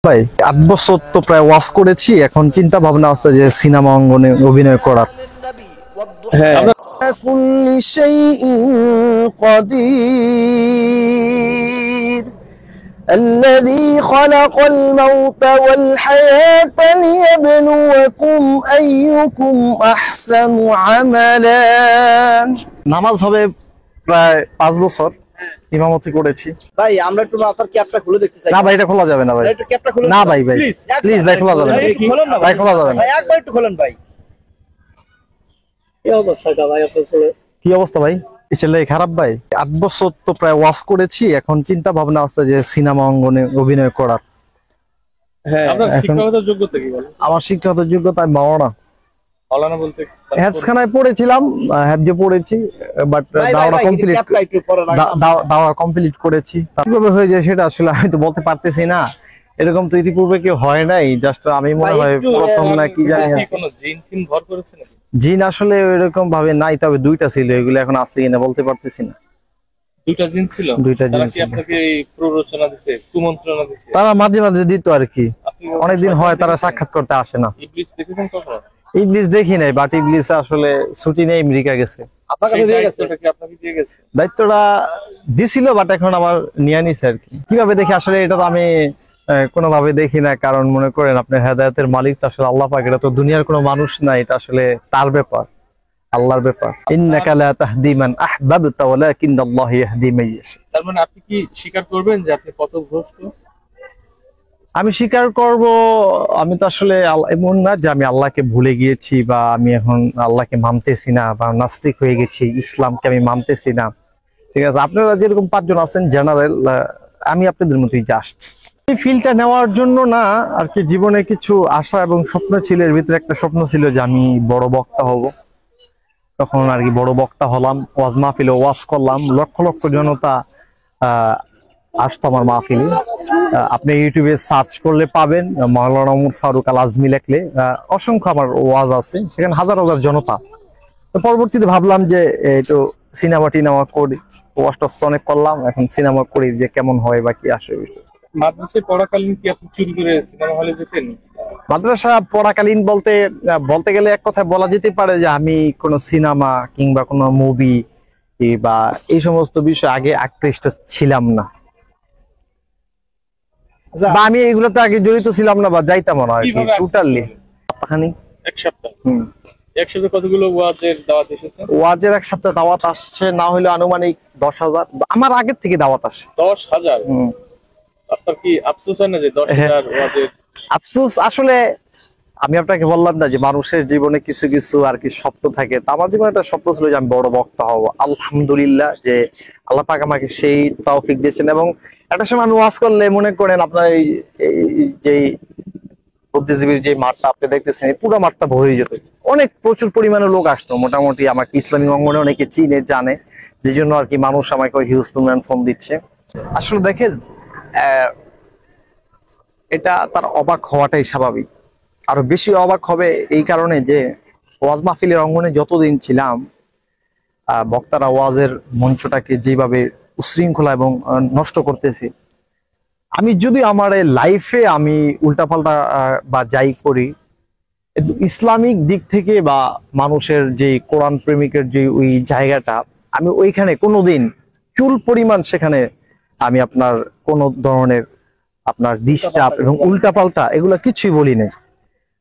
ভাই ৮ বছর তো প্রায় ওয়াজ করেছি, এখন চিন্তা ভাবনা আছে যে সিনেমা অঙ্গনে অভিনয় করার। হ্যাঁ কুল্লি শাইইন কাদির الذي خلق الموت والحياة ليبلوكم أيكم أحسن عملا। নামাজ হবে প্রায় ৫ বছর ইমামতি করেছি। ভাই আমরা একটু মাথার ক্যাপটা খুলে দেখতে চাই। না ভাই, এটা খোলা যাবে না ভাই, একটু ক্যাপটা খুলে না ভাই, প্লিজ ভাই, খোলা যাবে না ভাই, খোলা যাবে না ভাই, একবার একটু খুলেন ভাই। কি অবস্থাটা ভাই আপনার ছেলে? কি অবস্থা ভাই? ছেলে খারাপ ভাই। ৮ বছর তো প্রায় ওয়াজ করেছি, এখন চিন্তা ভাবনা আছে যে সিনেমা অঙ্গনে অভিনয় করার। হ্যাঁ, আপনার শিক্ষাগত যোগ্যতা কি বলেন? আমার শিক্ষাগত যোগ্যতা মাওলানা। মাওলানা বলতে হেফজখানায় পড়েছিলাম, হেফজে পড়েছি, বাট দাওয়া কমপ্লিট করেছি। কিভাবে হয়ে যায় সেটা আসলে আমি তো বলতে পারতেছি না। এরকম তো ইতিপূর্বে কেউ হয় নাই, জাস্ট আমি মনে হয় প্রথম না কি জানি। কোনো জিন টিন ভর করেছে নাকি? জিন আসলে এরকম ভাবে নাই, তবে 2টা ছিল, এগুলো এখন আছে কিনা বলতে পারতেছি না। 2টা জিন ছিল? 2টা জিন ছিল। আপনাকে প্ররোচনা দিয়েছে, কুমন্ত্রণা দিয়েছে? তারা মাঝে মাঝে দিত আর কি, অনেকদিন হয় তারা সাক্ষাৎ করতে আসে না। ইবলিস দেখেছেন কখনো? ইবলিস দেখি নাই, বাট ইবলিস আসলে ছুটি নেই, আমেরিকা গেছে। আপনার কাছে দিয়ে গেছে? এটা কি আপনাকে দিয়ে গেছে? দায়িত্বটা দিছিল, বাট এখন আবার নিয়ে নিছে আর কি। কিভাবে দেখি আসলে এটা তো আমি কোনোভাবে দেখি না, কারণ মনে করেন আপনার হেদায়েতের মালিক তো আসলে আল্লাহ পাক, এটা তো দুনিয়ার কোনো মানুষ না, এটা আসলে তার ব্যাপার, আল্লাহর ব্যাপার। ইন্নাকা লা তাহদি মান আহবাবতা ওয়ালাকিন্নাল্লাহু ইয়াহদি মান ইয়াশা। তার মানে আপনি কি স্বীকার করবেন যে আপনি পথভ্রষ্ট? আমি স্বীকার করব, আমি তো আসলে এমন না যে আমি আল্লাহকে ভুলে গিয়েছি বা আমি এখন আল্লাহকে মানতেছি না বা নাস্তিক হয়ে গেছি, ইসলামকে আমি মানতেছি না। ঠিক আছে, আপনারা যেরকম 5 জন আছেন জেনারেল, আমি আপনাদের মতোই জাস্ট। এই ফিল্ডটা নেওয়ার জন্য না আর কি, জীবনে কিছু আশা এবং স্বপ্ন ছিল, এর ভিতরে একটা স্বপ্ন ছিল যে আমি বড় বক্তা হব। তখন আর কি বড় বক্তা হলাম, ওয়াজ মাহফিলে ওয়াজ করলাম, লক্ষ লক্ষ জনতা আসতো আমার মাহফিলে। আপনি ইউটিউবে সার্চ করলে পাবেন, মাওলানা ওমর ফারুক আল আজমি লেখলে অসংখ্য আমার ওয়াজ আছে, সেখানে হাজার হাজার জনতা। তো পরবর্তীতে ভাবলাম যে একটু সিনেমা টিনেমা করি, ওয়াজটা অনেক করলাম, এখন সিনেমা করি যে কেমন হয় বা কি আসে। মাদ্রাসায় পড়াকালীন কি আপনি চুরি করে সিনেমা হলে যেতেন? মাদ্রাসা পড়াকালীন বলতে গেলে এক কথায় বলা যেতে পারে যে আমি কোনো সিনেমা কিংবা কোনো মুভি বা এই সমস্ত বিষয় আগে আকৃষ্ট ছিলাম না, বা আমি এগুলোতে আগে জড়িত ছিলাম না বা যাইতাম না আর কি, টোটালি। এক সপ্তাহ একসাথে কতগুলো ওয়াজের দাওয়াত এসেছে? ওয়াজের এক সপ্তাহ দাওয়াত আসছে না হলে আনুমানিক 10,000, আমার আগের থেকে দাওয়াত আসে। 10,000? আপনার কি আফসোস হয় না যে 10,000 ওয়াজের? আফসোস আসলে আমি আপনাকে বললাম না যে মানুষের জীবনে কিছু কিছু আর কি স্বপ্ন থাকে, তো আমার জীবনে একটা স্বপ্ন ছিল যে আমি বড় বক্তা হব। আলহামদুলিল্লাহ যে আল্লাহ পাক আমাকে সেই তৌফিক দিয়েছেন। এবং একটা সময় আমি ওয়াজ করলে মনে করেন আপনার এই যে বুদ্ধিজীবীর যে মাঠটা আপনি দেখতেছেন, এই পুরো মাঠটা ভরে যেত, অনেক প্রচুর পরিমাণে লোক আসতো। মোটামুটি আমাকে ইসলামী অঙ্গনে অনেকে চিনে জানে, যে জন্য আর কি মানুষ আমাকে হিউজ পরিমাণ ফোন দিচ্ছে। আসলে দেখেন, এটা তার অবাক হওয়াটাই স্বাভাবিক। আরো বেশি অবাক হবে এই কারণে যে ওয়াজ মাহফিলের অঙ্গনে যতদিন ছিলাম, বক্তারা ওয়াজের মঞ্চটাকে যেভাবে উশৃঙ্খলা এবং নষ্ট করতেছে, আমি যদি আমার লাইফে আমি উল্টাপাল্টা বা যাই করি, ইসলামিক দিক থেকে বা মানুষের যে কোরআন প্রেমিকের যে ওই জায়গাটা, আমি ওইখানে কোনোদিন চুল পরিমাণ সেখানে আমি আপনার কোনো ধরনের আপনার ডিস্টার্ব এবং উল্টাপাল্টা এগুলো কিছুই বলি নাই।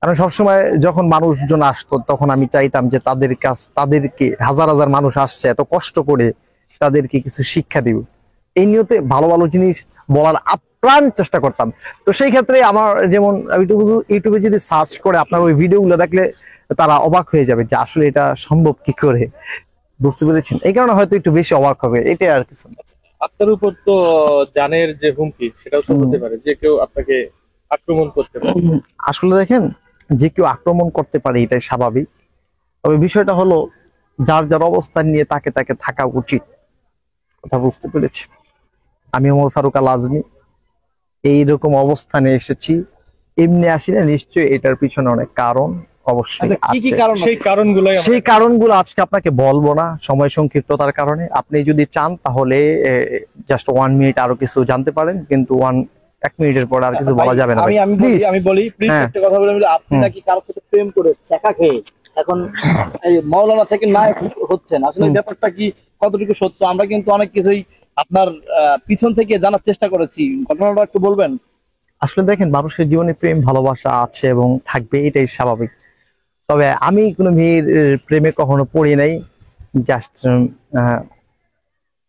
কারণ সবসময় যখন মানুষজন আসতো তখন আমি চাইতাম যে তাদেরকে হাজার হাজার মানুষ আসছে এত কষ্ট করে, তাদেরকে কিছু শিক্ষা দিব, এই নিয়তে ভালো ভালো জিনিস বলার আপ্রাণ চেষ্টা করতাম। তো সেই ক্ষেত্রে আমার যেমন ইউটিউবে যদি সার্চ করে আপনার ওই ভিডিওগুলো দেখলে তারা অবাক হয়ে যাবে যে আসলে এটা সম্ভব কি করে, বুঝতে পেরেছেন? এই কারণে হয়তো একটু বেশি অবাক হবে, এটাই আর কিছু। আপনার উপর তো জানের যে হুমকি, সেটাও তো হতে পারে, যে কেউ আপনাকে আক্রমণ করতে পারে। আসলে দেখেন, যে কেউ আক্রমণ করতে পারে, এটাই স্বাভাবিক। তবে বিষয়টা হলো যার যার অবস্থান নিয়ে তাকে তাকে থাকা উচিত। কথা বুঝতে পেরেছি? আমি ওমর ফারুক আল আজমি এইরকম অবস্থানে এসেছি, এমনি আসি না, নিশ্চয়ই এটার পিছনে অনেক কারণ অবশ্যই আছে। সেই কারণগুলো আজকে আপনাকে বলবো না, সময় সংক্ষিপ্ততার কারণে। আপনি যদি চান তাহলে জাস্ট 1 মিনিট আরো কিছু জানতে পারেন, কিন্তু 1 মিনিটের পর আর কিছু বলা যাবে না আমি ভাই, আমি বলি প্লিজ। আমি বলি প্লিজ হ্যাঁ। একটা কথা বলে আপনি হুম। নাকি কারোর সাথে প্রেম করে শেখা খেয়ে এখন এই মাওলানা থেকে নায়ক হচ্ছেন, আসলে ব্যাপারটা কি কতটুকু সত্য? আমরা কিন্তু অনেক কিছুই আপনার পিছন থেকে জানার চেষ্টা করেছি, ঘটনাটা একটু বলবেন? আসলে দেখেন, মানুষের জীবনে প্রেম ভালোবাসা আছে এবং থাকবে, এটাই স্বাভাবিক। তবে আমি কোনো মেয়ের প্রেমে কখনো পড়ি নাই। জাস্ট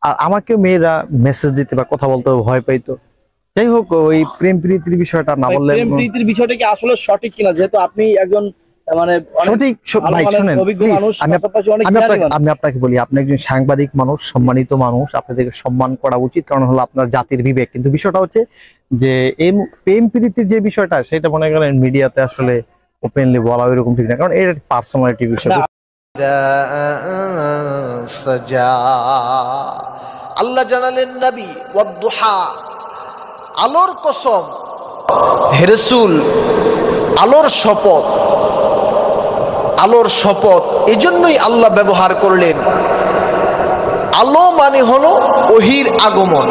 আর আমাকেও মেয়েরা মেসেজ দিতে বা কথা বলতে ভয় পাইতো। যাই হোক, ওই প্রেম প্রীতির বিষয়টা না ভাই, বললে প্রেম প্রীতির বিষয়টা কি আসলে সঠিক কিনা, যেহেতু আপনি একজন মানে অনেক সঠিক ভালো ভাই মানের শুনেন অভিজ্ঞ প্লিজ, মানুষ, আমি পাশাপাশি অনেক আমি জ্ঞানী আপনাকে মানুষ। আমি আপনাকে বলি, আপনি একজন সাংবাদিক মানুষ, সম্মানিত মানুষ, আপনাদেরকে সম্মান করা উচিত, কারণ হলো আপনার জাতির বিবেক। কিন্তু বিষয়টা হচ্ছে যে এই প্রেম প্রীতির যে বিষয়টা, সেটা মনে করেন মিডিয়াতে আসলে ওপেনলি বলা এরকম ঠিক না, কারণ এর পার্সোনালিটি বিষয়। না, সাজা আল্লাহ জানালেন নবী ওয়াদ্দুহা, আলোর কসম, হে রাসূল আলোর শপথ। আলোর শপথ এজন্যই আল্লাহ ব্যবহার করলেন। আলো মানে হলো ওহির আগমন।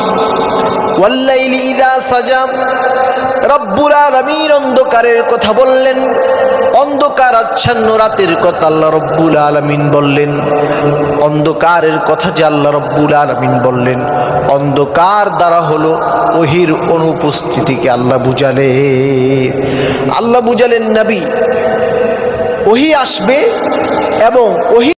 ওয়াল্লাইলি ইযা সাজা, রব্বুল আলামিন অন্ধকারের কথা বললেন, অন্ধকার আচ্ছন্ন রাতের কথা আল্লাহ রব্বুল আলামিন বললেন। অন্ধকারের কথা যে আল্লাহ রব্বুল আলামিন বললেন, অন্ধকার দ্বারা হলো ওহির অনুপস্থিতিকে আল্লাহ বুঝালেন নবী। ওহি আসবে এবং ওহি